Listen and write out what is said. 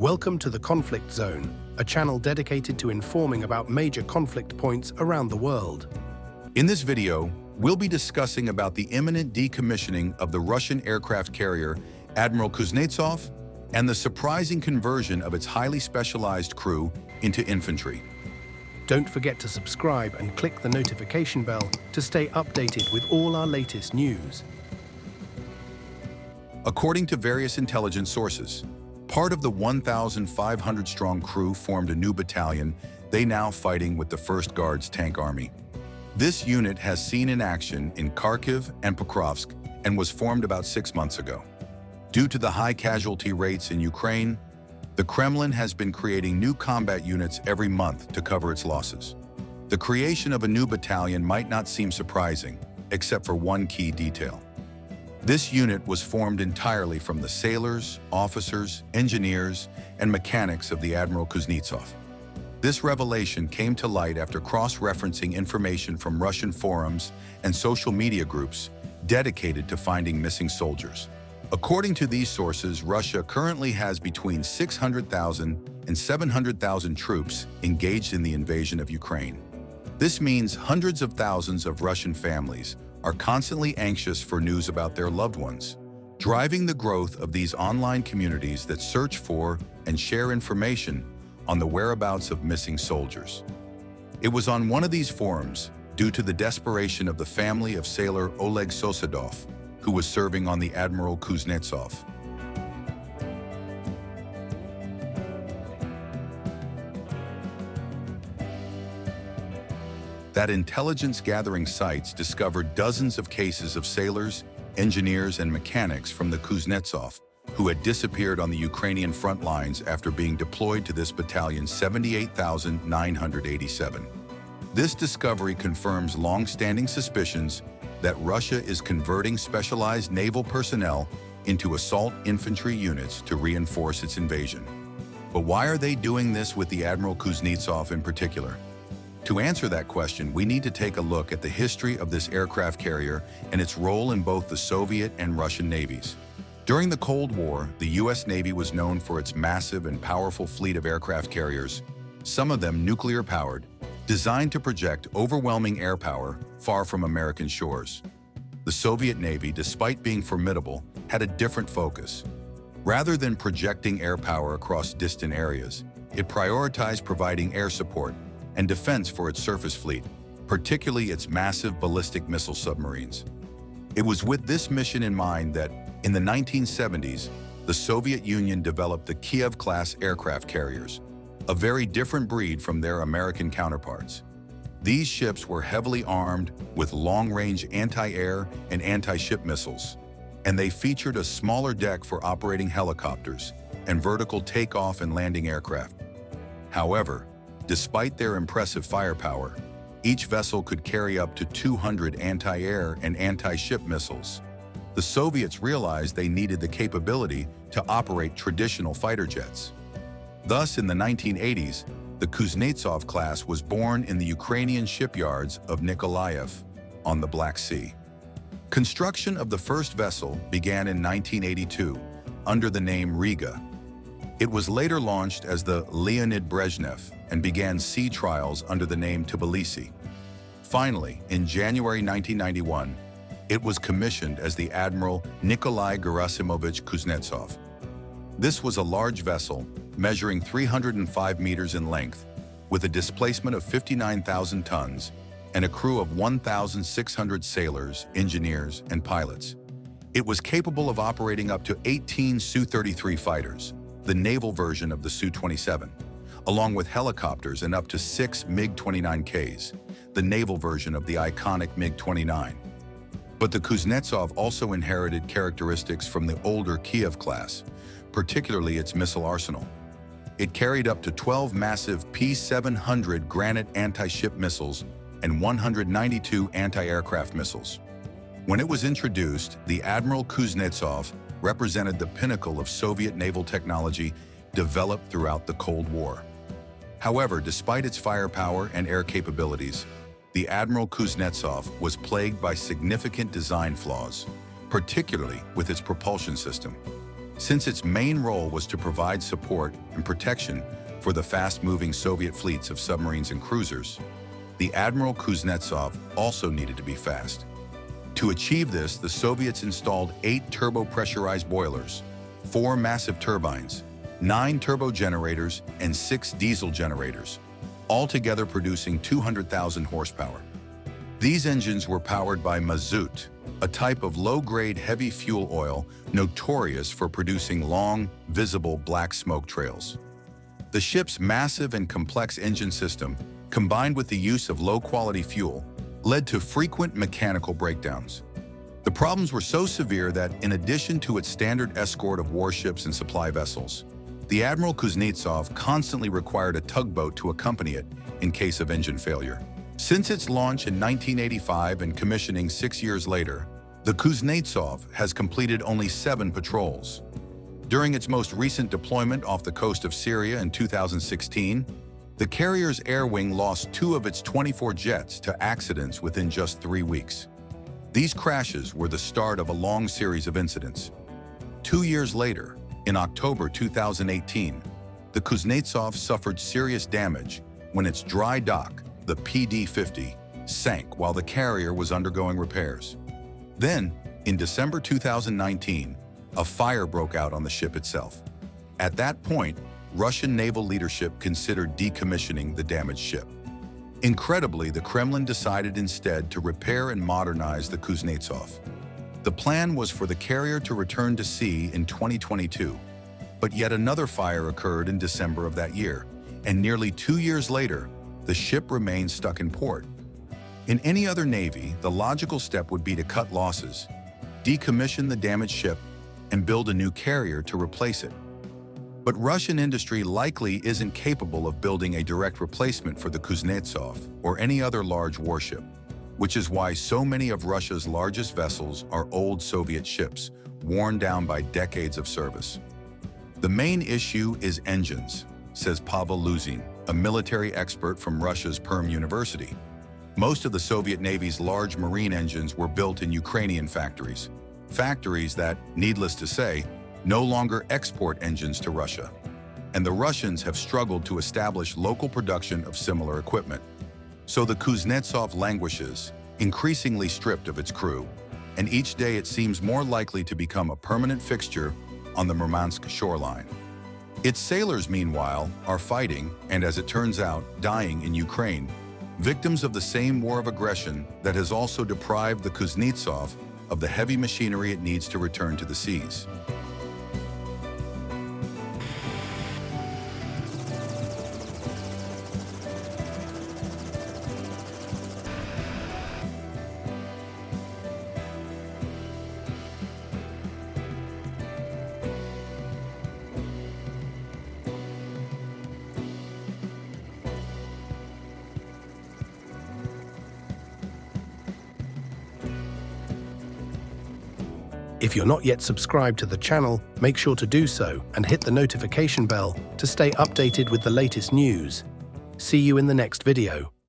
Welcome to the Conflict Zone, a channel dedicated to informing about major conflict points around the world. In this video, we'll be discussing about the imminent decommissioning of the Russian aircraft carrier Admiral Kuznetsov and the surprising conversion of its highly specialized crew into infantry. Don't forget to subscribe and click the notification bell to stay updated with all our latest news. According to various intelligence sources, part of the 1,500-strong crew formed a new battalion, they now fighting with the 1st Guards Tank Army. This unit has seen in action in Kharkiv and Pokrovsk and was formed about 6 months ago. Due to the high casualty rates in Ukraine, the Kremlin has been creating new combat units every month to cover its losses. The creation of a new battalion might not seem surprising, except for one key detail. This unit was formed entirely from the sailors, officers, engineers, and mechanics of the Admiral Kuznetsov. This revelation came to light after cross-referencing information from Russian forums and social media groups dedicated to finding missing soldiers. According to these sources, Russia currently has between 600,000 and 700,000 troops engaged in the invasion of Ukraine. This means hundreds of thousands of Russian families are constantly anxious for news about their loved ones, driving the growth of these online communities that search for and share information on the whereabouts of missing soldiers. It was on one of these forums, due to the desperation of the family of sailor Oleg Sosadov, who was serving on the Admiral Kuznetsov. That intelligence-gathering sites discovered dozens of cases of sailors, engineers, and mechanics from the Kuznetsov who had disappeared on the Ukrainian front lines after being deployed to this battalion 78,987. This discovery confirms long-standing suspicions that Russia is converting specialized naval personnel into assault infantry units to reinforce its invasion. But why are they doing this with the Admiral Kuznetsov in particular? To answer that question, we need to take a look at the history of this aircraft carrier and its role in both the Soviet and Russian navies. During the Cold War, the U.S. Navy was known for its massive and powerful fleet of aircraft carriers, some of them nuclear-powered, designed to project overwhelming air power far from American shores. The Soviet Navy, despite being formidable, had a different focus. Rather than projecting air power across distant areas, it prioritized providing air support and defense for its surface fleet, particularly its massive ballistic missile submarines. It was with this mission in mind that, in the 1970s, the Soviet Union developed the Kiev-class aircraft carriers, a very different breed from their American counterparts. These ships were heavily armed with long-range anti-air and anti-ship missiles, and they featured a smaller deck for operating helicopters and vertical takeoff and landing aircraft. However, despite their impressive firepower, each vessel could carry up to 200 anti-air and anti-ship missiles. The Soviets realized they needed the capability to operate traditional fighter jets. Thus, in the 1980s, the Kuznetsov class was born in the Ukrainian shipyards of Nikolaev on the Black Sea. Construction of the first vessel began in 1982 under the name Riga. It was later launched as the Leonid Brezhnev and began sea trials under the name Tbilisi. Finally, in January 1991, it was commissioned as the Admiral Nikolai Gerasimovich Kuznetsov. This was a large vessel measuring 305 meters in length, with a displacement of 59,000 tons and a crew of 1,600 sailors, engineers, and pilots. It was capable of operating up to 18 Su-33 fighters, the naval version of the Su-27, along with helicopters and up to 6 MiG-29Ks, the naval version of the iconic MiG-29. But the Kuznetsov also inherited characteristics from the older Kiev class, particularly its missile arsenal. It carried up to 12 massive P-700 Granite anti-ship missiles and 192 anti-aircraft missiles. When it was introduced, the Admiral Kuznetsov represented the pinnacle of Soviet naval technology developed throughout the Cold War. However, despite its firepower and air capabilities, the Admiral Kuznetsov was plagued by significant design flaws, particularly with its propulsion system. Since its main role was to provide support and protection for the fast-moving Soviet fleets of submarines and cruisers, the Admiral Kuznetsov also needed to be fast. To achieve this, the Soviets installed 8 turbo-pressurized boilers, 4 massive turbines, 9 turbo generators, and 6 diesel generators, altogether producing 200,000 horsepower. These engines were powered by mazout, a type of low-grade heavy fuel oil notorious for producing long, visible black smoke trails. The ship's massive and complex engine system, combined with the use of low-quality fuel, led to frequent mechanical breakdowns. The problems were so severe that, in addition to its standard escort of warships and supply vessels, the Admiral Kuznetsov constantly required a tugboat to accompany it in case of engine failure. Since its launch in 1985 and commissioning 6 years later, the Kuznetsov has completed only 7 patrols. During its most recent deployment off the coast of Syria in 2016, the carrier's air wing lost 2 of its 24 jets to accidents within just 3 weeks. These crashes were the start of a long series of incidents. 2 years later, in October 2018, the Kuznetsov suffered serious damage when its dry dock, the PD-50, sank while the carrier was undergoing repairs. Then, in December 2019, a fire broke out on the ship itself. At that point, Russian naval leadership considered decommissioning the damaged ship. Incredibly, the Kremlin decided instead to repair and modernize the Kuznetsov. The plan was for the carrier to return to sea in 2022, but yet another fire occurred in December of that year, and nearly 2 years later, the ship remained stuck in port. In any other navy, the logical step would be to cut losses, decommission the damaged ship, and build a new carrier to replace it. But Russian industry likely isn't capable of building a direct replacement for the Kuznetsov or any other large warship, which is why so many of Russia's largest vessels are old Soviet ships, worn down by decades of service. The main issue is engines, says Pavel Luzin, a military expert from Russia's Perm University. Most of the Soviet Navy's large marine engines were built in Ukrainian factories that, needless to say, no longer export engines to Russia. And the Russians have struggled to establish local production of similar equipment. So the Kuznetsov languishes, increasingly stripped of its crew, and each day it seems more likely to become a permanent fixture on the Murmansk shoreline. Its sailors, meanwhile, are fighting, and as it turns out, dying in Ukraine, victims of the same war of aggression that has also deprived the Kuznetsov of the heavy machinery it needs to return to the seas. If you're not yet subscribed to the channel, make sure to do so and hit the notification bell to stay updated with the latest news. See you in the next video.